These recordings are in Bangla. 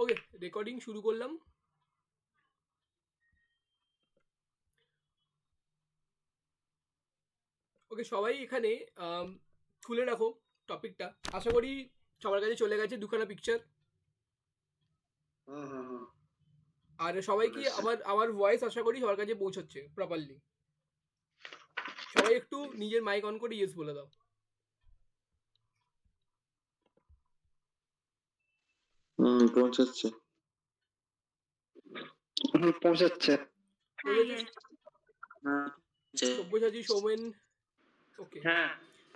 ওকে, রেকর্ডিং শুরু করলাম। ওকে, সবাই এখানে খুলে রাখো টপিকটা। আশা করি সবার কাছে চলে গেছে দুখানা পিকচার। হুম হুম হুম আর সবাই চলে কি এসছে। আমার ভয়েস আশা করি সবার কাছে পৌঁছচ্ছে প্রপারলি? সবাই একটু নিজের মাইক অন করে ইয়েস বলে দাও। পৌঁছাচ্ছে। পৌঁছাচ্ছে। হ্যাঁ, পৌঁছেছে? হ্যাঁ সব্যসাচী, সৌমেন। ওকে হ্যাঁ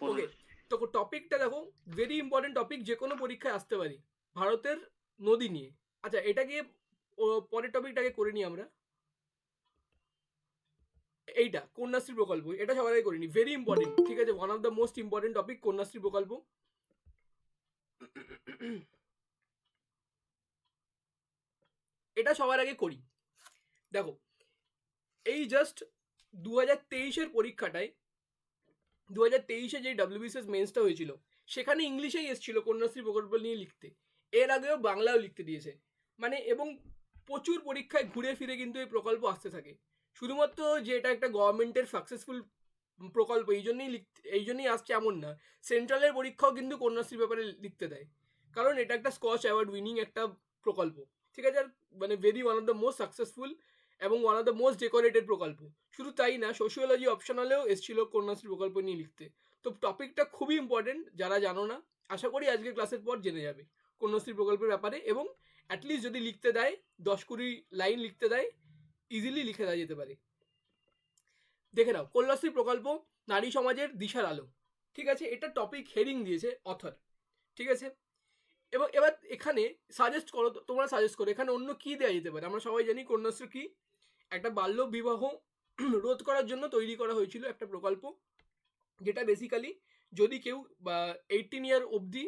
ওকে, তো টপিকটা দেখো, ভেরি ইম্পর্টেন্ট টপিক, যে কোনো পরীক্ষায় আসতে পারি। ভারতের নদী নিয়ে। আচ্ছা, এটাকে পরের টপিকটাকে করে নিই আমরা। এইটা কন্যাশ্রী প্রকল্প, এটা সবার আগে করিনি, ভেরি ইম্পর্টেন্ট। ঠিক আছে, one of the most important topic Kanyashree প্রকল্প। এটা সবার আগে করি। দেখো, এই জাস্ট 2023-এর পরীক্ষাটায়, 2023-এ যে ডাব্লিউবিসিএস মেন্সটা হয়েছিল, সেখানে ইংলিশেই এসেছিল কন্যাশ্রী প্রকল্প নিয়ে লিখতে। এর আগেও বাংলাও লিখতে দিয়েছে। মানে, এবং প্রচুর পরীক্ষায় ঘুরে ফিরে কিন্তু এই প্রকল্প আসতে থাকে। শুধুমাত্র যে এটা একটা গভর্নমেন্টের সাকসেসফুল প্রকল্প এই জন্যই আসছে এমন না। সেন্ট্রালের পরীক্ষাও কিন্তু কন্যাশ্রী ব্যাপারে লিখতে দেয়, কারণ এটা একটা স্কচ অ্যাওয়ার্ড উইনিং একটা প্রকল্প। ঠিক আছে, আর মানে very one of the most successful এবং one of the most decorated প্রকল্প। শুধু তাই না, সোশিওলজি অপশনালেও এসেছিল কন্যাশ্রী প্রকল্প নিয়ে লিখতে। তো টপিকটা খুবই ইম্পর্টেন্ট, যারা জানো না আশা করি আজকে ক্লাসের পর জেনে যাবে কন্যাশ্রী প্রকল্পের ব্যাপারে। এবং অ্যাটলিস্ট যদি লিখতে দেয়, 10-20 লাইন লিখতে দেয়, ইজিলি লিখে দেওয়া যেতে পারে। দেখে নাও, কন্যাশ্রী প্রকল্প নারী সমাজের দিশার আলো। ঠিক আছে, এটা টপিক হেডিং দিয়েছে অথর। ঠিক আছে, এবং এবার এখানে সাজেস্ট করো, তোমরা সাজেস্ট করো এখানে অন্য কি দেওয়া যেতে পারে। আমরা সবাই জানি কন্যাশ্রী কি, একটা বাল্য বিবাহ রোধ করার জন্য তৈরি করা হয়েছিল একটা প্রকল্প, যেটা বেসিক্যালি যদি কেউ 18 ইয়ার অবধি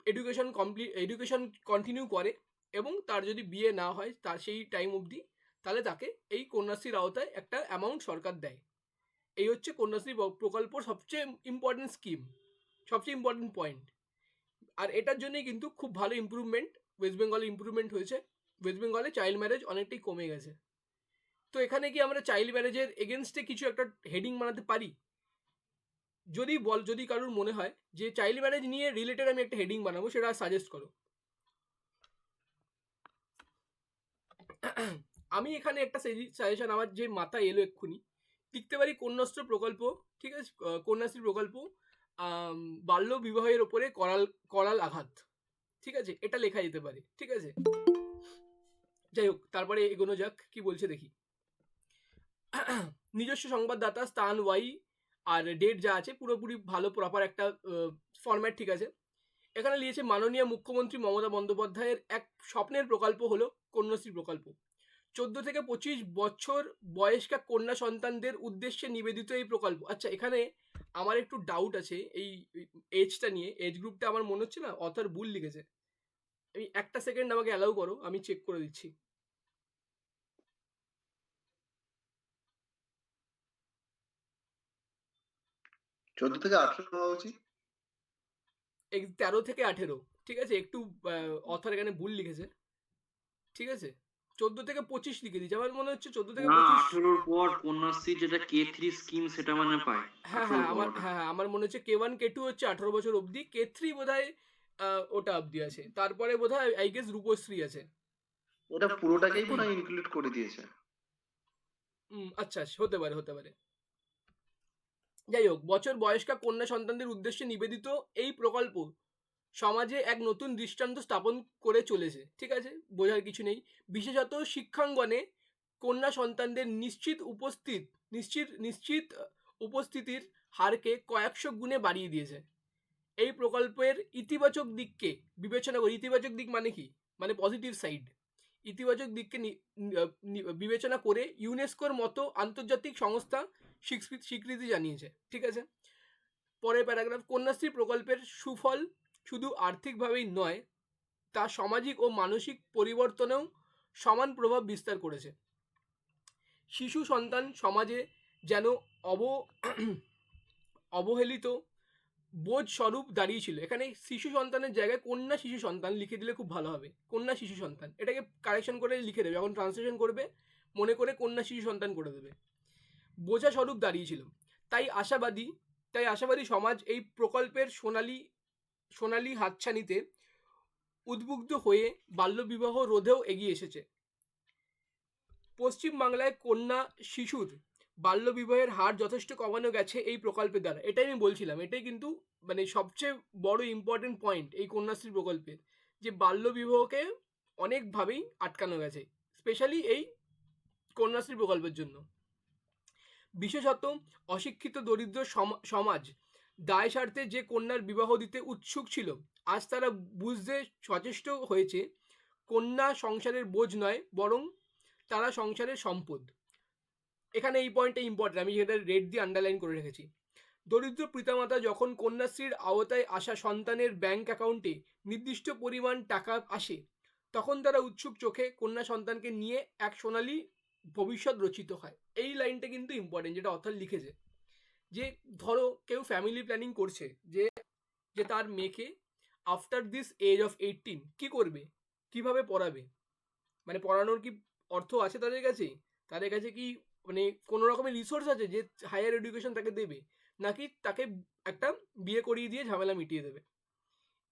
এডুকেশন কন্টিনিউ করে এবং তার যদি বিয়ে না হয় তার সেই টাইম অবধি, তাহলে তাকে এই কন্যাশ্রীর আওতায় একটা অ্যামাউন্ট সরকার দেয়। এই হচ্ছে কন্যাশ্রী প্রকল্প সবচেয়ে ইম্পর্টেন্ট স্কিম, সবচেয়ে ইম্পর্টেন্ট পয়েন্ট। আর এটার জন্যই কিন্তু খুব ভালো ইম্প্রুভমেন্ট ওয়েস্ট বেঙ্গলে ইম্প্রুভমেন্ট হয়েছে। ওয়েস্ট বেঙ্গলে চাইল্ড ম্যারেজ অনেকটাই কমে গেছে। তো এখানে কি আমরা চাইল্ড ম্যারেজের এগেনস্টে কিছু একটা হেডিং বানাতে পারি? যদি কারোর মনে হয় যে চাইল্ড ম্যারেজ নিয়ে রিলেটেড আমি একটা হেডিং বানাবো, সেটা সাজেস্ট করো। আমি এখানে একটা সাজেশন আমার যে মাথায় এলো এক্ষুনি, লিখতে পারি কন্যাশ্রী প্রকল্প। ঠিক আছে, কন্যাশ্রী প্রকল্প বাল্য বিবাহের ওপরে করাল করাল আঘাত। ঠিক আছে, এটা লেখা যেতে পারে। ঠিক আছে, যাই হোক, তারপরে এগোনো যাক, কি বলছে দেখি। নিজস্ব সংবাদদাতা, স্থান, ওয়াই আর ডেট যা আছে পুরোপুরি ভালো, প্রপার একটা ফরম্যাট। ঠিক আছে, এখানে লিখেছে মাননীয় মুখ্যমন্ত্রী মমতা বন্দ্যোপাধ্যায়ের এক স্বপ্নের প্রকল্প হলো কন্যাশ্রী প্রকল্প। 14 থেকে 25 বছর বয়স্কা কন্যা সন্তানদের উদ্দেশ্যে নিবেদিত এই প্রকল্প। আচ্ছা, এখানে আমার একটু ডাউট আছে এই এজটা নিয়ে, এজ গ্রুপটা আমার মনে হচ্ছে না অথর ভুল লিখেছে। আমি একটা সেকেন্ড আমাকে অ্যালাউ করো, আমি চেক করে দিচ্ছি। 14 থেকে 18 হওয়া উচিত। 13 থেকে 18। ঠিক আছে, একটু অথর এখানে ভুল লিখেছে। ঠিক আছে, 14 থেকে 25 লিখে দিচ্ছে, আমার মনে হচ্ছে 14 থেকে 25। 18-র পর কন্যাশ্রী যেটা K3 স্কিম সেটা মানে পায় হ্যাঁ 18-র হ্যাঁ, পর। আমার মনে হচ্ছে K1 K2 হচ্ছে 18 বছর অবধি, K3 বোধহয় ওটা অবধি আছে, তারপরে বোধহয় আই গেস রূপশ্রী আছে। এটা পুরোটাকেই মনে হয় ইনক্লুড করে দিয়েছে। আচ্ছা, হতে পারে হতে পারে। যাই হোক, বছর বয়স্কা কন্যা সন্তানদের উদ্দেশ্যে নিবেদিত এই প্রকল্প সমাজে এক নতুন দৃষ্টান্ত স্থাপন করে চলেছে। ঠিক আছে, বোঝার কিছু নেই। বিশেষত শিক্ষাঙ্গনে কন্যা সন্তানদের নিশ্চিত উপস্থিতির হারকে কয়েকশো গুণে বাড়িয়ে দিয়েছে। এই প্রকল্পের ইতিবাচক দিককে বিবেচনা করে, ইতিবাচক দিক মানে কি, মানে পজিটিভ সাইড, ইতিবাচক দিককে বিবেচনা করে ইউনেস্কোর মতো আন্তর্জাতিক সংস্থা স্বীকৃতি জানিয়েছে। ঠিক আছে, পরের প্যারাগ্রাফ, কন্যাশ্রী প্রকল্পের সুফল শুধু আর্থিকভাবেই নয়, তা সামাজিক ও মানসিক পরিবর্তনেও সমান প্রভাব বিস্তার করেছে। শিশু সন্তান সমাজে যেন অবহেলিত বোঝ স্বরূপ দাঁড়িয়েছিল। এখানে শিশু সন্তানের জায়গায় কন্যা শিশু সন্তান লিখে দিলে খুব ভালো হবে, কন্যা শিশু সন্তান, এটাকে কারেকশন করে লিখে দেবে, যখন ট্রান্সলেশন করবে মনে করে কন্যা শিশু সন্তান করে দেবে। বোঝা স্বরূপ দাঁড়িয়েছিল। তাই আশাবাদী সমাজ এই প্রকল্পের সোনালী হাতছানিতে উদ্বুদ্ধ হয়ে বাল্যবিবাহ রোধেও এগিয়ে এসেছে। পশ্চিমবাংলায় কন্যা শিশুর বাল্যবিবাহের হার যথেষ্ট কমানো গেছে এই প্রকল্পের দ্বারা। এটাই আমি বলছিলাম, এটাই কিন্তু মানে সবচেয়ে বড় ইম্পর্টেন্ট পয়েন্ট এই কন্যাশ্রী প্রকল্পের, যে বাল্যবিবাহকে অনেকভাবেই আটকানো গেছে, স্পেশালি এই কন্যাশ্রী প্রকল্পের জন্য। বিশেষত অশিক্ষিত দরিদ্র সমাজ দায় স্বার্থে যে কন্যার বিবাহ দিতে উৎসুক ছিল, আজ তারা বুঝতে সচেষ্ট হয়েছে কন্যা সংসারের বোঝ নয়, বরং তারা সংসারের সম্পদ। এখানে এই পয়েন্টটা ইম্পর্টেন্ট, আমি যেটা রেড দিয়ে আন্ডারলাইন করে রেখেছি। দরিদ্র পিতামাতা যখন কন্যাশ্রীর আওতায় আসা সন্তানের ব্যাংক অ্যাকাউন্টে নির্দিষ্ট পরিমাণ টাকা আসে, তখন তারা উৎসুক চোখে কন্যা সন্তানকে নিয়ে এক সোনালী ভবিষ্যৎ রচিত হয়। এই লাইনটা কিন্তু ইম্পর্টেন্ট, যেটা অথর লিখেছে, যে ধরো কেউ ফ্যামিলি প্ল্যানিং করছে, যে তার মেয়েকে আফটার দিস এজ অফ 18 কি করবে, কিভাবে পড়াবে, মানে পড়ানোর কি অর্থ আছে তাদের কাছে কি মানে কোনো রকমের রিসোর্স আছে যে হায়ার এডুকেশন তাকে দেবে, নাকি তাকে একটা বিয়ে করিয়ে দিয়ে ঝামেলা মিটিয়ে দেবে।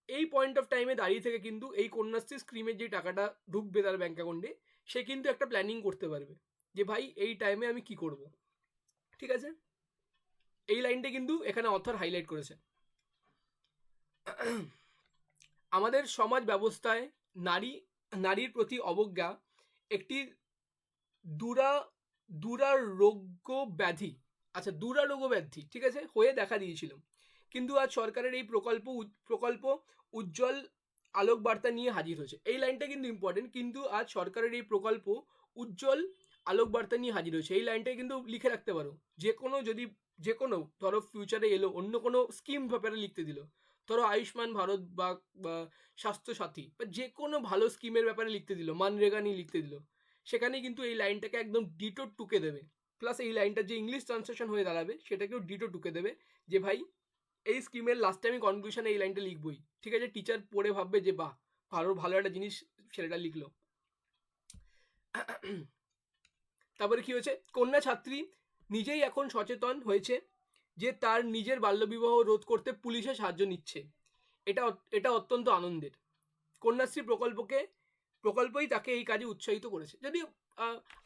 এই পয়েন্ট অফ টাইমে দাঁড়িয়ে থেকে কিন্তু এই কন্যাশ্রী স্কিমের যে টাকাটা ঢুকবে তার ব্যাঙ্ক অ্যাকাউন্টে, সে কিন্তু একটা প্ল্যানিং করতে পারবে যে ভাই এই টাইমে আমি কি করব। ঠিক আছে, এই লাইনটা কিন্তু এখানে অথর হাইলাইট করেছে। আমাদের সমাজ ব্যবস্থায় নারীর প্রতি অবজ্ঞা একটি দুরারোগ্য ব্যাধি, ঠিক আছে, হয়ে দেখা দিয়েছিল। কিন্তু আজ সরকারের এই প্রকল্প উজ্জ্বল আলোকবার্তা নিয়ে হাজির হয়েছে। এই লাইনটা কিন্তু ইম্পর্টেন্ট, কিন্তু আজ সরকারের এই প্রকল্প উজ্জ্বল আলোকবার্তা নিয়ে হাজির হয়েছে। এই লাইনটা কিন্তু লিখে রাখতে পারো, যে কোনো ধরো ফিউচারে এলো অন্য কোনো স্কিম ব্যাপারে লিখতে দিল, ধরো আয়ুষ্মান ভারত বা স্বাস্থ্যসাথী বা যে কোনো ভালো স্কিমের ব্যাপারে লিখতে দিল, মানরেগা নিয়ে লিখতে দিল, সেখানে কিন্তু এই লাইনটাকে একদম ডিটো টুকে দেবে। প্লাস এই লাইনটা যে ইংলিশ ট্রান্সলেশন হয়ে দাঁড়াবে সেটাকেও ডিটো টুকে দেবে, যে ভাই এই স্কিমের লাস্টে আমি কনক্লুশনে এই লাইনটা লিখবই। ঠিক আছে, টিচার পড়ে ভাববে যে বাহ, ভালো একটা জিনিস ছেলেটা লিখলো। তারপরে কি হয়েছে, কন্যা ছাত্রী নিজেই এখন সচেতন হয়েছে যে তার নিজের বাল্যবিবাহ রোধ করতে পুলিশের সাহায্য নিচ্ছে। এটা অত্যন্ত আনন্দের। কন্যাশ্রী প্রকল্পই তাকে এই কাজে উৎসাহিত করেছে। যদিও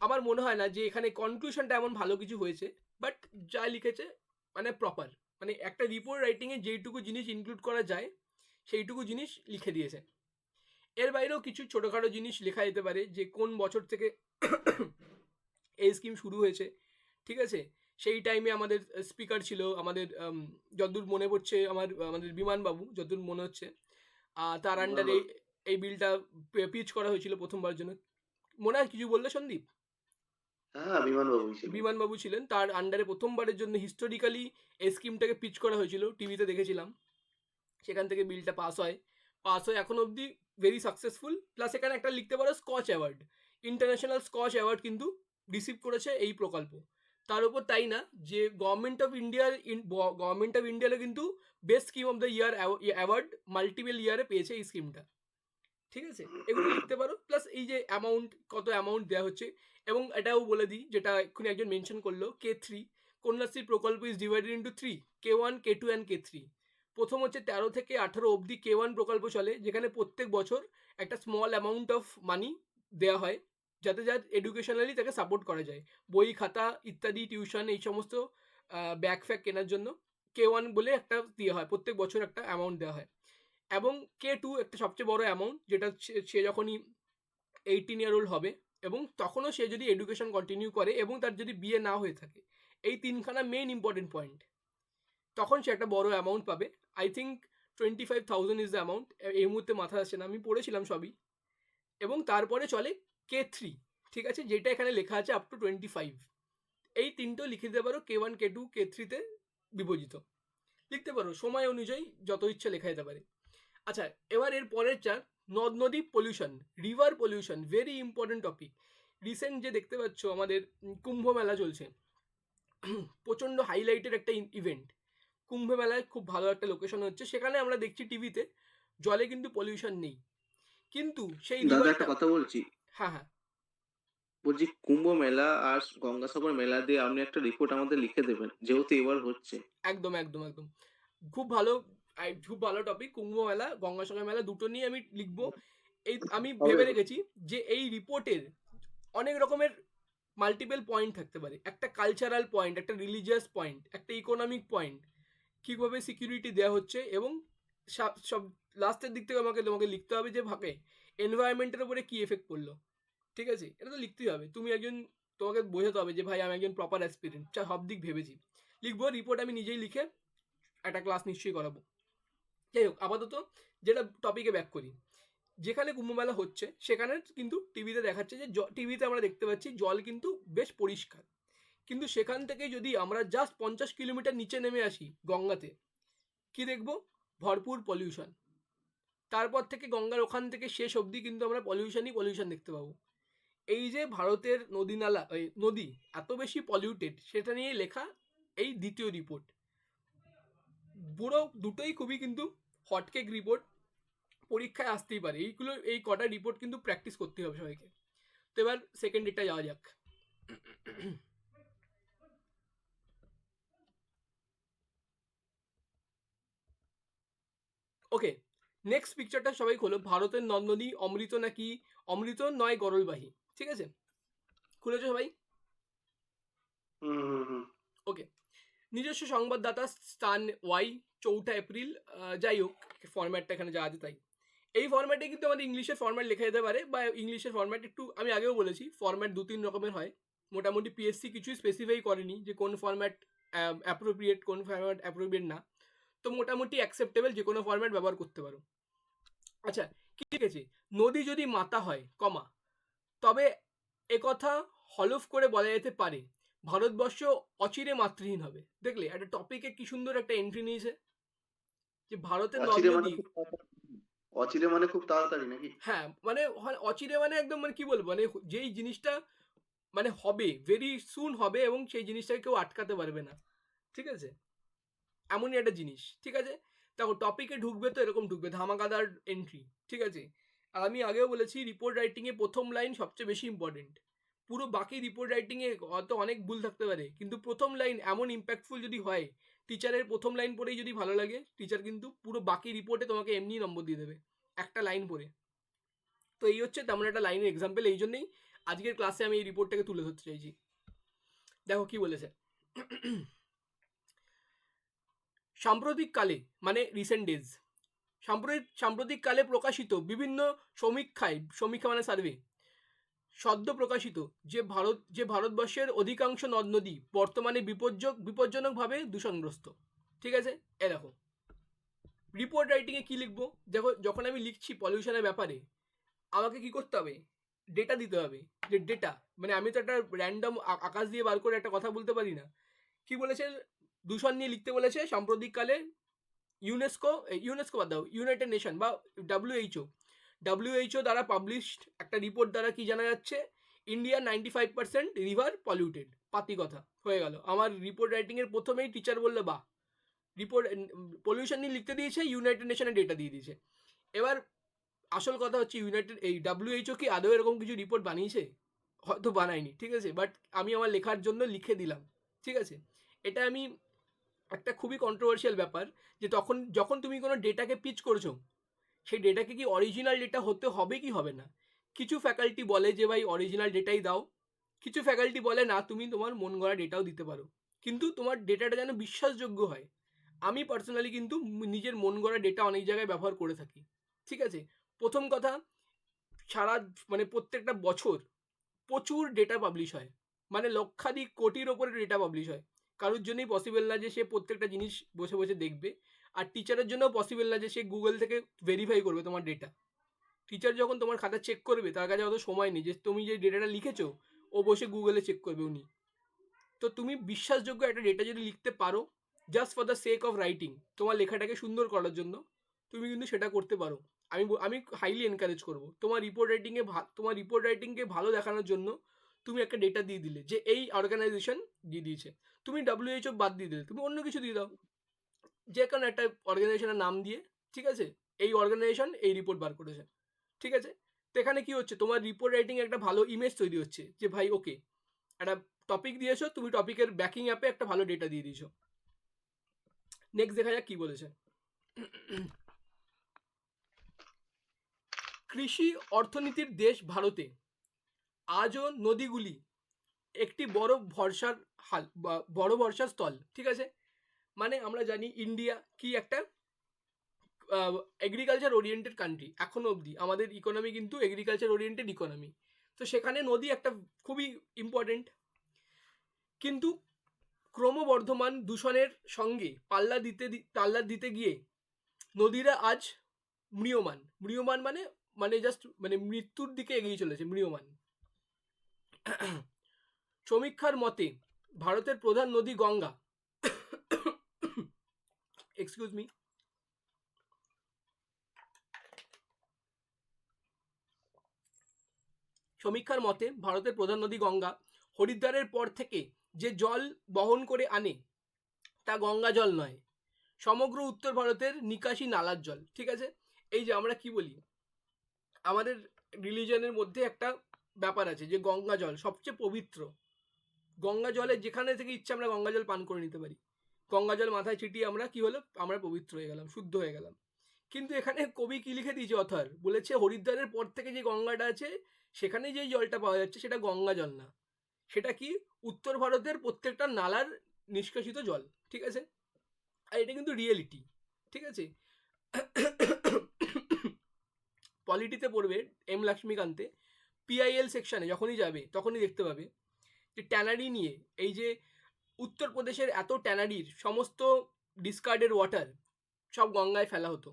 আমার মনে হয় না যে এখানে কনক্লুশনটা এমন ভালো কিছু হয়েছে, বাট যা লিখেছে মানে প্রপার, মানে একটা রিপোর্ট রাইটিংয়ে যেইটুকু জিনিস ইনক্লুড করা যায় সেইটুকু জিনিস লিখে দিয়েছে। এর বাইরেও কিছু ছোটোখাটো জিনিস লেখা যেতে পারে, যে কোন বছর থেকে এই স্কিম শুরু হয়েছে। ঠিক আছে, সেই টাইমে আমাদের স্পিকার ছিল আমাদের যতদূর মনে পড়ছে আমাদের বিমানবাবু, যতদূর মনে হচ্ছে তার আন্ডারে এই বিলটা পিচ করা হয়েছিল প্রথমবার জন্য। মনে হয় কিছু বললে সন্দীপ? হ্যাঁ, বিমানবাবু ছিলেন, তার আন্ডারে প্রথমবারের জন্য হিস্টোরিক্যালি এই স্কিমটাকে পিচ করা হয়েছিল, টিভিতে দেখেছিলাম। সেখান থেকে বিলটা পাস হয় এখন অবধি ভেরি সাকসেসফুল। প্লাস এখানে একটা লিখতে পারো Scotch award, international Scotch award কিন্তু রিসিভ করেছে এই প্রকল্প। তার উপর তাই না, যে গভর্নমেন্ট অফ ইন্ডিয়ারও কিন্তু best scheme of the year award multiple ইয়ারে পেয়েছে এই স্কিমটা। ঠিক আছে, এগুলো লিখতে পারো। প্লাস এই যে কত অ্যামাউন্ট দেওয়া হচ্ছে, এবং এটাও বলে দিই যেটা এক্ষুনি একজন মেনশন করলো, K3 কন্যাশ্রী প্রকল্প is divided into 3, K1, K2 and K3। প্রথম হচ্ছে 13 থেকে 18 অবধি K1 প্রকল্প চলে, যেখানে প্রত্যেক বছর একটা স্মল অ্যামাউন্ট অফ মানি দেওয়া হয়, যাতে এডুকেশনালি তাকে সাপোর্ট করা যায়, বই খাতা ইত্যাদি, টিউশন, এই সমস্ত ব্যাগ ফ্যাগ কেনার জন্য K1 বলে একটা দেওয়া হয়, প্রত্যেক বছর একটা অ্যামাউন্ট দেওয়া হয়। এবং K2 একটা সবচেয়ে বড় অ্যামাউন্ট, যেটা সে যখনই 18 ইয়ার ওল্ড হবে এবং তখনও সে যদি এডুকেশন কন্টিনিউ করে এবং তার যদি বিয়ে না হয়ে থাকে, এই তিনখানা মেইন ইম্পর্টেন্ট পয়েন্ট, তখন সে একটা বড় অ্যামাউন্ট পাবে। I think 25,000 is the amount, এই মুহূর্তে মাথায় আসছে না, আমি পড়েছিলাম সবই। এবং তারপরে চলে K3, ঠিক আছে, যেটা এখানে লেখা আছে আপ টু 25। এই তিনটেও লিখে দিতে পারো, K1, K2, K3-তে বিভজিত লিখতে পারো, সময় অনুযায়ী যত ইচ্ছা লেখা যেতে পারে। আচ্ছা, এবার এর পরের চার, নদ নদী pollution, river pollution, very important topic. Recent যে দেখতে পাচ্ছ আমাদের কুম্ভ মেলা চলছে, প্রচণ্ড হাইলাইটের একটা ইভেন্ট। কুম্ভ মেলায় খুব ভালো একটা লোকেশন হচ্ছে, সেখানে আমরা দেখছি টিভিতে জলে কিন্তু পলিউশন নেই, কিন্তু সেই দাদা একটা রিভারটা, কথা বলছি, হ্যাঁ হ্যাঁ বলছি কুম্ভ মেলা আর গঙ্গাসাগর মেলা দিয়ে আপনি একটা রিপোর্ট আমাদের লিখে দেবেন, যেহেতু এবার হচ্ছে। একদম একদম একদম খুব ভালো, খুব ভালো টপিক। কুম্ভ মেলা গঙ্গাসাগর মেলা দুটো নিয়ে আমি লিখবো। এই আমি ভেবে রেখেছি যে এই রিপোর্টের অনেক রকমের মাল্টিপল পয়েন্ট থাকতে পারে, একটা কালচারাল পয়েন্ট, একটা রিলিজিয়াস পয়েন্ট, একটা ইকোনমিক পয়েন্ট, কীভাবে সিকিউরিটি দেওয়া হচ্ছে, এবং সব লাস্টের দিক থেকে তোমাকে লিখতে হবে যে ভাবে এনভায়রনমেন্টের উপরে কী এফেক্ট পড়লো। ঠিক আছে, এটা তো লিখতেই হবে, তোমাকে বোঝাতে হবে যে ভাই আমি একজন প্রপার অ্যাসপিরেন্ট, সব দিক ভেবেছি। লিখবো রিপোর্ট আমি নিজেই লিখে একটা ক্লাস নিশ্চয়ই করাবো। যাই হোক, আপাতত যেটা টপিকে ব্যাক করি, যেখানে কুম্ভমেলা হচ্ছে সেখানে কিন্তু টিভিতে দেখাচ্ছে যে টিভিতে আমরা দেখতে পাচ্ছি জল কিন্তু বেশ পরিষ্কার, কিন্তু সেখান থেকে যদি আমরা জাস্ট 50 কিলোমিটার নিচে নেমে আসি গঙ্গাতে, কি দেখবো? ভরপুর পলিউশন। তারপর থেকে গঙ্গার ওখান থেকে শেষ অবধি কিন্তু আমরা পলিউশন দেখতে পাবো। এই যে ভারতের নদী এত বেশি পলিউটেড, সেটা নিয়ে লেখা এই দ্বিতীয় রিপোর্ট। পুরো দুটোই খুবই কিন্তু হটকেক রিপোর্ট, পরীক্ষায় আসতেই পারে। এই কটা রিপোর্ট কিন্তু প্র্যাকটিস করতে হবে সবাইকে। তো এবার সেকেন্ড ডেটটা যাওয়া যাক। ওকে, নেক্সট পিকচারটা সবাই খোলো। ভারতের নদ নদী অমৃত নাকি অমৃত নয় গরলবাহী, ঠিক আছে? খুলেছো সবাই? ওকে, নিজস্ব সংবাদদাতা স্থান ওয়াই, 4 এপ্রিল, যাই হোক ফরম্যাটটা এখানে যা আছে তাই। এই ফরম্যাটে কিন্তু আমাদের ইংলিশের ফরম্যাট লেখা যেতে পারে, বা ইংলিশের ফরম্যাট একটু, আমি আগেও বলেছি ফরম্যাট 2-3 রকমের হয়। মোটামুটি পিএসসি কিছুই স্পেসিফাই করেনি যে কোন ফরম্যাট অ্যাপ্রোপ্রিয়েট, কোন ফরম্যাট অ্যাপ্রোপ্রিয়েট না। তো মোটামুটি অ্যাকসেপ্টেবল, যে কোনো ফরম্যাট ব্যবহার করতে পারো। আচ্ছা, কি লিখেছে? নদী যদি মাতা হয় কমা, তবে একথা হলফ করে বলা যেতে পারে ভারতবর্ষ অচিরে মাতৃহীন হবে। দেখলে একটা টপিকে কি সুন্দর একটা এন্ট্রি নিয়েছে, যে ভারতের নদ নদী। অচিরে মানে খুব তাড়াতাড়ি নাকি? হ্যাঁ, মানে অচিরে মানে একদম, মানে কি বলবো, মানে যেই জিনিসটা মানে হবে, ভেরি সুন হবে, এবং সেই জিনিসটাকে কেউ আটকাতে পারবে না। ঠিক আছে, এমনই একটা জিনিস। ঠিক আছে, দেখো টপিকে ঢুকবে তো এরকম ঢুকবে, ধামাকাদার এন্ট্রি। ঠিক আছে, আর আমি আগেও বলেছি রিপোর্ট রাইটিংয়ে প্রথম লাইন সবচেয়ে বেশি ইম্পর্টেন্ট। পুরো বাকি রিপোর্ট রাইটিংয়ে হয়তো অনেক ভুল থাকতে পারে, কিন্তু প্রথম লাইন এমন ইম্প্যাক্টফুল যদি হয়, টিচারের প্রথম লাইন পড়েই যদি ভালো লাগে, টিচার কিন্তু পুরো বাকি রিপোর্টে তোমাকে এমনি নম্বর দিয়ে দেবে একটা লাইন পড়ে। তো এই হচ্ছে তেমন একটা লাইনের এক্সাম্পল, এই জন্যই আজকের ক্লাসে আমি এই রিপোর্টটাকে তুলে ধরতে চাইছি। দেখো কি বলেছে। সাম্প্রতিককালে, মানে রিসেন্ট ডেজ, সাম্প্রতিককালে প্রকাশিত বিভিন্ন সমীক্ষা মানে সার্ভে, সদ্য প্রকাশিত যে ভারতবর্ষের অধিকাংশ নদ নদী বর্তমানে বিপজ্জনকভাবে দূষণগ্রস্ত। ঠিক আছে, এ দেখো রিপোর্ট রাইটিংয়ে কি লিখবো। দেখো, যখন আমি লিখছি পলিউশনের ব্যাপারে, আমাকে কি করতে হবে? ডেটা দিতে হবে। যে ডেটা মানে আমি তো একটা র্যান্ডম আকাশ দিয়ে বার করে একটা কথা বলতে পারি না। কি বলেছে? দূষণ নিয়ে লিখতে বলেছে সাম্প্রতিককালে ইউনেস্কো বাদ দাও, ইউনাইটেড নেশন বা ডাব্লিউএইচও দ্বারা পাবলিশড একটা রিপোর্ট দ্বারা কি জানা যাচ্ছে? India 95% river polluted. পাতি কথা হয়ে গেল। আমার রিপোর্ট রাইটিংয়ের প্রথমেই টিচার বললো বাহ, রিপোর্ট পলিউশন নিয়ে লিখতে দিয়েছে, ইউনাইটেড নেশনের ডেটা দিয়ে দিয়েছে। এবার আসল কথা হচ্ছে এই ডাব্লিউএইচও কি আদৌ এরকম কিছু রিপোর্ট বানিয়েছে? হয়তো বানায়নি। ঠিক আছে, বাট আমি আমার লেখার জন্য লিখে দিলাম। ঠিক আছে, এটা আমি একটা খুবই কন্ট্রোভার্সিয়াল ব্যাপার, যে যখন তুমি কোনো ডেটাকে পিচ করছো, সেই ডেটাকে কি অরিজিনাল ডেটা হতে হবে কি হবে না। কিছু ফ্যাকাল্টি বলে যে ভাই অরিজিনাল ডেটাই দাও, কিছু ফ্যাকাল্টি বলে না, তুমি তোমার মন গড়া ডেটাও দিতে পারো, কিন্তু তোমার ডেটাটা যেন বিশ্বাসযোগ্য হয়। আমি পার্সোনালি কিন্তু নিজের মন গড়া ডেটা অনেক জায়গায় ব্যবহার করে থাকি। ঠিক আছে, প্রথম কথা, মানে প্রত্যেকটা বছর প্রচুর ডেটা পাবলিশ হয়, মানে লক্ষাধিক কোটির ওপরে ডেটা পাবলিশ হয়। কারোর জন্যই পসিবল না যে সে প্রত্যেকটা জিনিস বসে বসে দেখবে, আর টিচারের জন্যও পসিবল না যে সে গুগল থেকে ভেরিফাই করবে তোমার ডেটা। টিচার যখন তোমার খাতা চেক করবে, তার কাছে অত সময় নেই যে তুমি যে ডেটাটা লিখেছো ও বসে গুগলে চেক করবে উনি। তো তুমি বিশ্বাসযোগ্য একটা ডেটা যদি লিখতে পারো, just for the sake of writing, তোমার লেখাটাকে সুন্দর করার জন্য, তুমি কিন্তু সেটা করতে পারো। আমি হাইলি এনকারেজ করবো। তোমার রিপোর্ট রাইটিংকে ভালো দেখানোর জন্য তুমি একটা ডেটা দিয়ে দিলে যে এই অর্গানাইজেশন দিয়ে দিয়েছে, তুমি ডাব্লিউএইচও বাদ দিয়ে দিলে, তুমি অন্য কিছু দিয়ে দাও, যে কোনো একটা অর্গানাইজেশনের নাম দিয়ে, ঠিক আছে, এই অর্গানাইজেশন এই রিপোর্ট বার করেছে, ঠিক আছে। তো এখানে কি হচ্ছে, তোমার রিপোর্ট রাইটিং একটা ভালো ইমেজ তৈরি হচ্ছে যে ভাই ওকে একটা টপিক দিয়েছো, তুমি টপিকের ব্যাকিং অ্যাপে একটা ভালো ডেটা দিয়ে দিয়েছো। নেক্সট দেখা যাক কি বলেছে। কৃষি অর্থনীতির দেশ ভারতে আজও নদীগুলি একটি বড় ভরসার হাল বা বড় ভরসার স্থল, ঠিক আছে। মানে আমরা জানি ইন্ডিয়া কি একটা এগ্রিকালচার ওরিয়েন্টেড কান্ট্রি, এখনো অবধি আমাদের ইকোনমি কিন্তু এগ্রিকালচার ওরিয়েন্টেড ইকোনমি। তো সেখানে নদী একটা খুবই ইম্পর্টেন্ট, কিন্তু ক্রমবর্ধমান দূষণের সঙ্গে পাল্লা দিতে গিয়ে নদীরা আজ ম্রিয়মান। ম্রিয়মান মানে মানে জাস্ট মানে মৃত্যুর দিকে এগিয়ে চলেছে, ম্রিয়মান। সমীক্ষার মতে ভারতের প্রধান নদী গঙ্গা, এক্সকিউজ মি, সমীক্ষার মতে ভারতের প্রধান নদী গঙ্গা হরিদ্বারের পর থেকে যে জল বহন করে আনে তা গঙ্গা জল নয়, সমগ্র উত্তর ভারতের নিকাশি নালার জল, ঠিক আছে। এই যে আমরা কি বলি, আমাদের রিলিজনের মধ্যে একটা ব্যাপার আছে যে গঙ্গা জল সবচেয়ে পবিত্র, গঙ্গা জলে যেখানে থেকে ইচ্ছা আমরা গঙ্গা জল পান করে নিতে পারি, গঙ্গা জল মাথায় ছিটিয়ে আমরা কি হলো, আমরা পবিত্র হয়ে গেলাম, শুদ্ধ হয়ে গেলাম। কিন্তু এখানে কবি কি লিখে দিয়েছে অথর, বলেছে হরিদ্বারের পর থেকে যে গঙ্গাটা আছে সেখানে যে জলটা পাওয়া যাচ্ছে সেটা গঙ্গা জল না, সেটা কি উত্তর ভারতের প্রত্যেকটা নালার নিষ্কাশিত জল, ঠিক আছে। আর এটা কিন্তু রিয়েলিটি, ঠিক আছে। পলিটিতে পড়বে এম লক্ষ্মীকান্তে, পিআইএল সেকশনে যখনই যাবে তখনই দেখতে পাবে যে ট্যানারি নিয়ে, এই যে উত্তরপ্রদেশের এত ট্যানারির সমস্ত ডিসকার্ডেড ওয়াটার সব গঙ্গায় ফেলা হতো,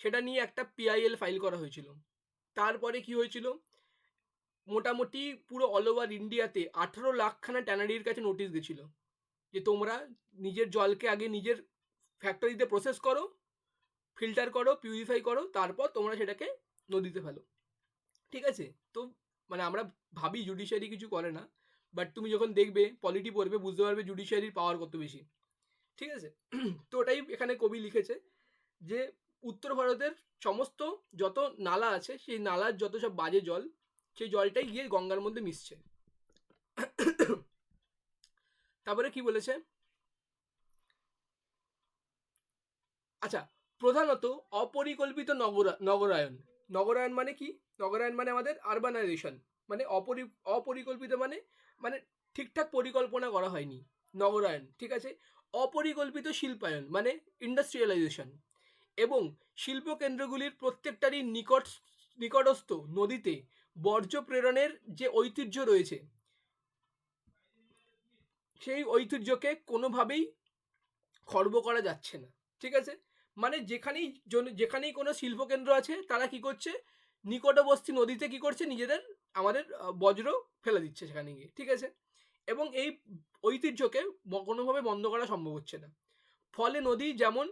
সেটা নিয়ে একটা পিআইএল ফাইল করা হয়েছিল। তারপরে কি হয়েছিল, মোটামুটি পুরো অল ওভার ইন্ডিয়াতে 18 লাখখানা ট্যানারির কাছে নোটিশ গেছিল যে তোমরা নিজের জলকে আগে নিজের ফ্যাক্টরিতে প্রসেস করো, ফিল্টার করো, পিউরিফাই করো, তারপর তোমরা সেটাকে নদীতে ফেলো, ঠিক আছে। তো মানে আমরা ভাবি জুডিশিয়ারি কিছু করে না, বাট তুমি যখন দেখবে পলিটি পড়বে বুঝতে পারবে জুডিশিয়ারির পাওয়ার কত বেশি, ঠিক আছে। তো ওটাই এখানে কবি লিখেছে যে উত্তর ভারতের সমস্ত যত নালা আছে সেই নালার যত সব বাজে জল, সেই জলটাই গিয়ে গঙ্গার মধ্যে মিশছে। তারপরে কি বলেছে, আচ্ছা, প্রধানত অপরিকল্পিত নগরায়ন। নগরায়ন মানে কি, নগরায়ন মানে আমাদের আরবানাইজেশন, মানে অপরিকল্পিত মানে মানে ঠিকঠাক পরিকল্পনা করা হয়নি, নগরায়ন, ঠিক আছে। অপরিকল্পিত শিল্পায়ন মানে ইন্ডাস্ট্রিয়ালাইজেশন, এবং শিল্পকেন্দ্রগুলির প্রত্যেকটারই নিকটস্থ নদীতে বর্জ্য প্রেরণের যে ঐতিহ্য রয়েছে সেই ঐতিহ্যকে কোনোভাবেই খর্ব করা যাচ্ছে না, ঠিক আছে। মানে যেখানেই কোনো শিল্পকেন্দ্র আছে তারা কি করছে, নিকটবর্তী নদীতে কি করছে, নিজেদের আমাদের বজ্র ফেলে দিচ্ছে সেখানে গিয়ে, ঠিক আছে। এবং এই ঐতিহ্যকে কোনোভাবে বন্ধ করা সম্ভব হচ্ছে না, ফলে নদী যেমন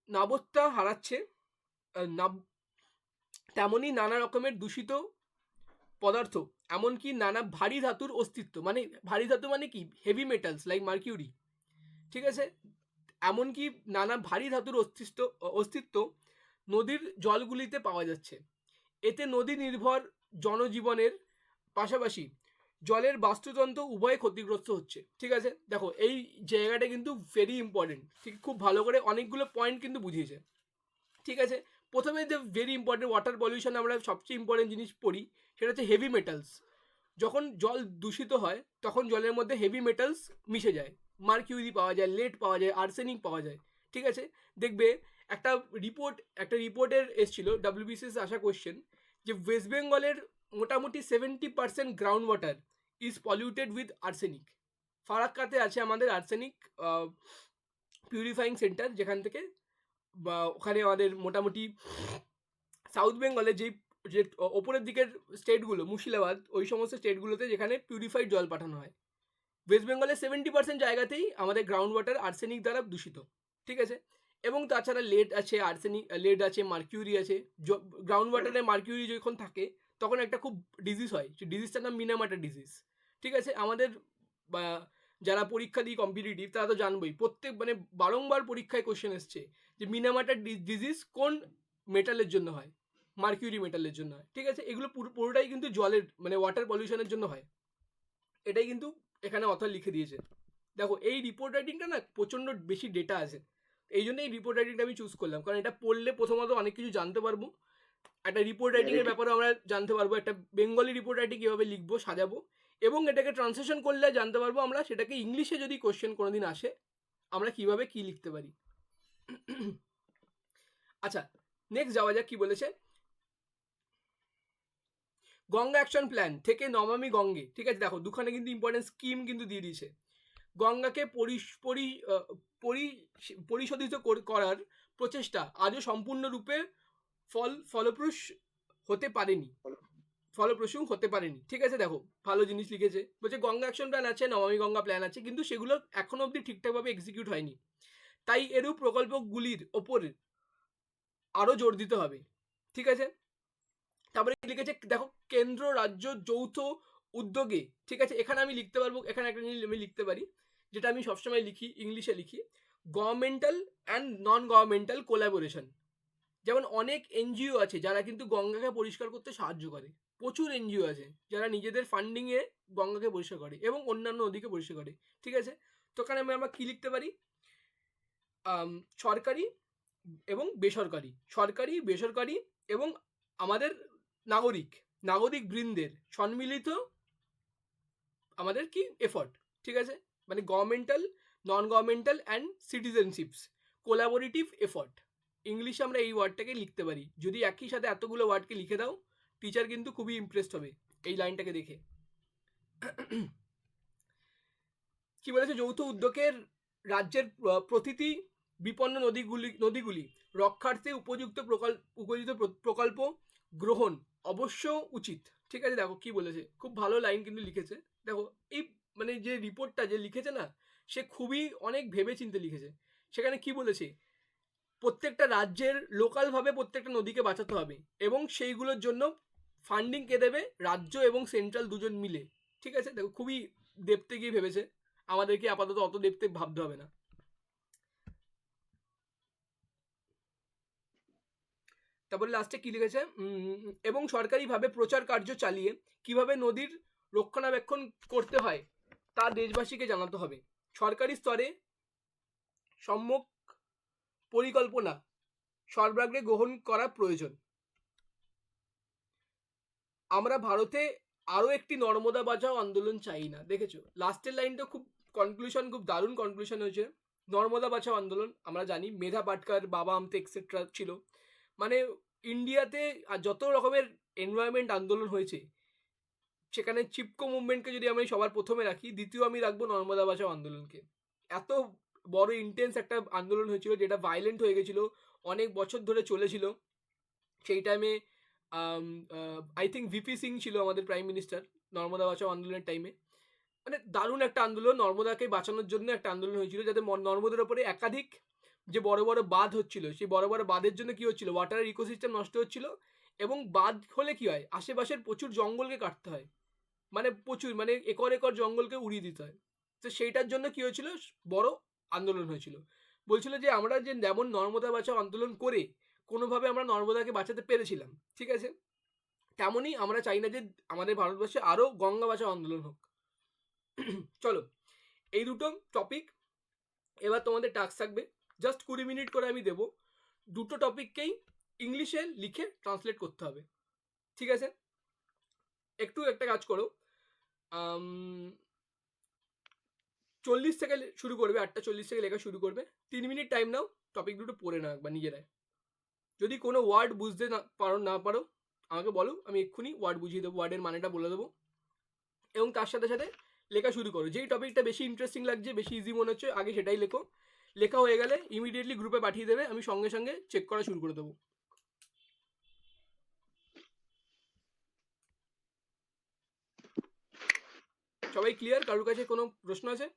নাবত্তা হারাচ্ছে, তেমনি নানা রকমের দূষিত পদার্থ, এমনকি নানা ভারী ধাতুর অস্তিত্ব, মানে ভারী ধাতু মানে কি, হেভি মেটালস লাইক মার্কিউরি, ঠিক আছে, এমনকি নানা ভারী ধাতুর অস্তিত্ব নদীর জলগুলিতে পাওয়া যাচ্ছে। এতে নদী নির্ভর জনজীবনের পাশাপাশি জলের বাস্তুতন্ত্র উভয় ক্ষতিগ্রস্ত হচ্ছে, ঠিক আছে। দেখো এই জায়গাটা কিন্তু ভেরি ইম্পর্টেন্ট, ঠিক, খুব ভালো করে অনেকগুলো পয়েন্ট কিন্তু বুঝিয়েছে, ঠিক আছে। প্রথমে যে ভেরি ইম্পর্টেন্ট ওয়াটার পলিউশন আমরা সবচেয়ে ইম্পর্টেন্ট জিনিস পড়ি সেটা হচ্ছে হেভি মেটালস। যখন জল দূষিত হয় তখন জলের মধ্যে হেভি মেটালস মিশে যায়, মার্কিউরি পাওয়া যায়, লেড পাওয়া যায়, আর্সেনিক পাওয়া যায়, ঠিক আছে। দেখবে একটা রিপোর্টের এসেছিল ডাব্লিউবিসিএস আসা কোয়েশ্চেন, যে ওয়েস্ট বেঙ্গলের মোটামুটি 70% ground water is polluted with arsenic. ফারাক্কাতে আছে আমাদের আর্সেনিক পিউরিফাইং সেন্টার, যেখান থেকে বা ওখানে আমাদের মোটামুটি সাউথ বেঙ্গলে যে ওপরের দিকের স্টেটগুলো, মুর্শিদাবাদ, ওই সমস্ত স্টেটগুলোতে যেখানে পিউরিফাইড জল পাঠানো হয়। ওয়েস্ট বেঙ্গলের 70% জায়গাতেই আমাদের গ্রাউন্ড ওয়াটার আর্সেনিক দ্বারা দূষিত, ঠিক আছে। এবং তাছাড়া লেড আছে, মার্কিউরি আছে। গ্রাউন্ড ওয়াটারে মার্কিউরি যখন থাকে তখন একটা খুব ডিজিজ হয়, সেই ডিজিজটার নাম মিনামাটা ডিজিজ, ঠিক আছে। আমাদের যারা পরীক্ষা দিই কম্পিটিটিভ তারা তো জানবোই, প্রত্যেক মানে বারংবার পরীক্ষায় কোশ্চেন এসছে যে মিনামাটার ডিজিজ কোন মেটালের জন্য হয়, মার্কিউরি মেটালের জন্য হয়। ঠিক আছে, এগুলো পুরোটাই কিন্তু জলের মানে ওয়াটার পলিউশনের জন্য হয়, এটাই কিন্তু এখানে অথর লিখে দিয়েছে। দেখো এই রিপোর্ট রাইটিংটা না প্রচণ্ড বেশি ডেটা আছে, এই জন্য এই রিপোর্ট রাইটিংটা আমি চুজ করলাম, কারণ এটা পড়লে প্রথমত অনেক কিছু জানতে পারবো, একটা রিপোর্ট রাইটিংয়ের ব্যাপারে আমরা জানতে পারবো, একটা বেঙ্গলি রিপোর্ট রাইটিং কীভাবে লিখবো সাজাবো, এবং এটাকে ট্রান্সলেশন করলে জানতে পারবো আমরা সেটাকে ইংলিশে যদি কোশ্চেন কোনোদিন আসে আমরা কিভাবে কি লিখতে পারি। আচ্ছা নেক্সট যাওয়া যাক কি বলেছে। গঙ্গা অ্যাকশন প্ল্যান থেকে নমামি গঙ্গে, ঠিক আছে দেখো দুখানে কিন্তু ইম্পর্টেন্ট স্কিম কিন্তু দিয়ে দিয়েছে। গঙ্গাকে পরিশোধিত করার প্রচেষ্টা আজও সম্পূর্ণরূপে ফলপ্রসূ হতে পারেনি। ঠিক আছে দেখো ভালো জিনিস লিখেছে, বলছে গঙ্গা অ্যাকশন প্ল্যান আছে, নমামি গঙ্গা প্ল্যান আছে, কিন্তু সেগুলো এখনো অবধি ঠিকঠাকভাবে এক্সিকিউট হয়নি, তাই এরূপ প্রকল্পগুলির ওপর আরও জোর দিতে হবে। ঠিক আছে, তারপরে লিখেছে দেখো কেন্দ্র রাজ্য যৌথ উদ্যোগে, ঠিক আছে এখানে আমি লিখতে পারবো, এখানে একটা জিনিস আমি লিখতে পারি যেটা আমি সবসময় লিখি, ইংলিশে লিখি, governmental and non governmental collaboration. যেমন অনেক এনজিও আছে যারা কিন্তু গঙ্গাকে পরিষ্কার করতে সাহায্য করে, প্রচুর এনজিও আছে যারা নিজেদের ফান্ডিংয়ে গঙ্গাকে পরিষ্কার করে এবং অন্যান্য নদীকে পরিষ্কার করে। ঠিক আছে, তো এখানে আমরা কী লিখতে পারি, সরকারি এবং বেসরকারি, সরকারি বেসরকারি এবং আমাদের নাগরিক বৃন্দের সম্মিলিত আমাদের কি এফর্ট। ঠিক আছে, মানে governmental non governmental and citizenships collaborative effort, ইংলিশে আমরা এই ওয়ার্ডটাকে লিখতে পারি। যদি একই সাথে এতগুলো ওয়ার্ডকে লিখে দাও টিচার কিন্তু খুবই ইমপ্রেসড হবে এই লাইনটাকে দেখে। কি বলেছে, যৌথ উদ্যোগের রাজ্যের প্রতিটি বিপন্ন নদীগুলি রক্ষার্থে উপযুক্ত প্রকল্প গ্রহণ অবশ্য উচিত। ঠিক আছে, দেখো কি বলেছে, খুব ভালো লাইন কিন্তু লিখেছে। দেখো এই মানে যে রিপোর্টটা যে লিখেছে না সে খুবই অনেক ভেবে চিন্তে লিখেছে। সেখানে কি বলেছে, প্রত্যেকটা রাজ্যের লোকালভাবে প্রত্যেকটা নদীকে বাঁচাতে হবে এবং সেইগুলোর জন্য ফান্ডিং কে দেবে, রাজ্য এবং সেন্ট্রাল দুজন মিলে। ঠিক আছে, দেখো খুবই ডেপথে গিয়ে ভেবেছে, আমাদেরকে আপাতত অত ডেপথে ভাবতে হবে না। তারপরে লাস্টে কি লিখেছে, এবং সরকারিভাবে প্রচার কার্য চালিয়ে কিভাবে নদীর রক্ষণাবেক্ষণ করতে হয় তা দেশবাসীকে জানাতে হবে। সরকারি স্তরে সম্যক পরিকল্পনা সর্বাগ্রে গ্রহণ করা প্রয়োজন। আমরা ভারতে আরও একটি নর্মদা বাঁচাও আন্দোলন চাই না। দেখেছো লাস্টের লাইনটা খুব কনক্লুশন, খুব দারুণ কনক্লুশন হয়েছে। নর্মদা বাঁচাও আন্দোলন আমরা জানি মেধা পাটকার, বাবা আমতে এক্সেট্রা ছিল, মানে ইন্ডিয়াতে যত রকমের এনভায়রনমেন্ট আন্দোলন হয়েছে সেখানে চিপকো মুভমেন্টকে যদি আমি সবার প্রথমে রাখি, দ্বিতীয় আমি রাখবো নর্মদা বাঁচাও আন্দোলনকে। এত বড় ইন্টেন্স একটা আন্দোলন হয়েছিল যেটা ভায়োলেন্ট হয়ে গেছিল, অনেক বছর ধরে চলেছিল। সেই টাইমে আই থিঙ্ক ভিপি সিং ছিল আমাদের প্রাইম মিনিস্টার নর্মদা বাঁচাও আন্দোলনের টাইমে। মানে দারুণ একটা আন্দোলন, নর্মদাকে বাঁচানোর জন্য একটা আন্দোলন হয়েছিল, যাতে নর্মদার ওপরে একাধিক যে বড় বড় বাঁধ হচ্ছিল সেই বড় বড় বাঁধের জন্য কি হচ্ছিল, ওয়াটারের ইকোসিস্টেম নষ্ট হচ্ছিল, এবং বাঁধ হলে কি হয় আশেপাশের প্রচুর জঙ্গলকে কাটতে হয়, মানে প্রচুর মানে একর একর জঙ্গলকে উড়িয়ে দিতে হয়। তো সেইটার জন্য কি হয়েছিল, বড় আন্দোলন হয়েছিল। বলছিল যে আমরা যে যেমন নর্মদা বাঁচাও আন্দোলন করে কোনোভাবে আমরা নর্মদাকে বাঁচাতে পেরেছিলাম, ঠিক আছে, তেমনই আমরা চাই না যে আমাদের ভারতবর্ষে আরও গঙ্গা বাঁচাও আন্দোলন হোক। চলো এই দুটো টপিক এবার তোমাদের টাস্ক থাকবে, জাস্ট 20 মিনিট করে আমি দেবো, দুটো টপিককেই ইংলিশে লিখে ট্রান্সলেট করতে হবে। ঠিক আছে, একটু একটা কাজ করো, 40 থেকে শুরু করবে, 8:40 থেকে লেখা শুরু করবে, 3 মিনিট টাইম নাও, টপিক দুটো পড়ে নাও একবার নিজেরাই। যদি কোনো ওয়ার্ড বুঝতে না পারো আমাকে বলো, আমি এক্ষুনি ওয়ার্ড বুঝিয়ে দেবো, ওয়ার্ডের মানেটা বলে দেবো, এবং তার সাথে সাথে লেখা শুরু করো। যেই টপিকটা বেশি ইন্টারেস্টিং লাগছে, বেশি ইজি মনে হচ্ছে, আগে সেটাই লেখো। লেখা হয়ে গেলে ইমিডিয়েটলি গ্রুপে পাঠিয়ে দেবে, আমি সঙ্গে সঙ্গে চেক করা শুরু করে দেবো। সবাই ক্লিয়ার? কারোর কাছে কোনো প্রশ্ন আছে?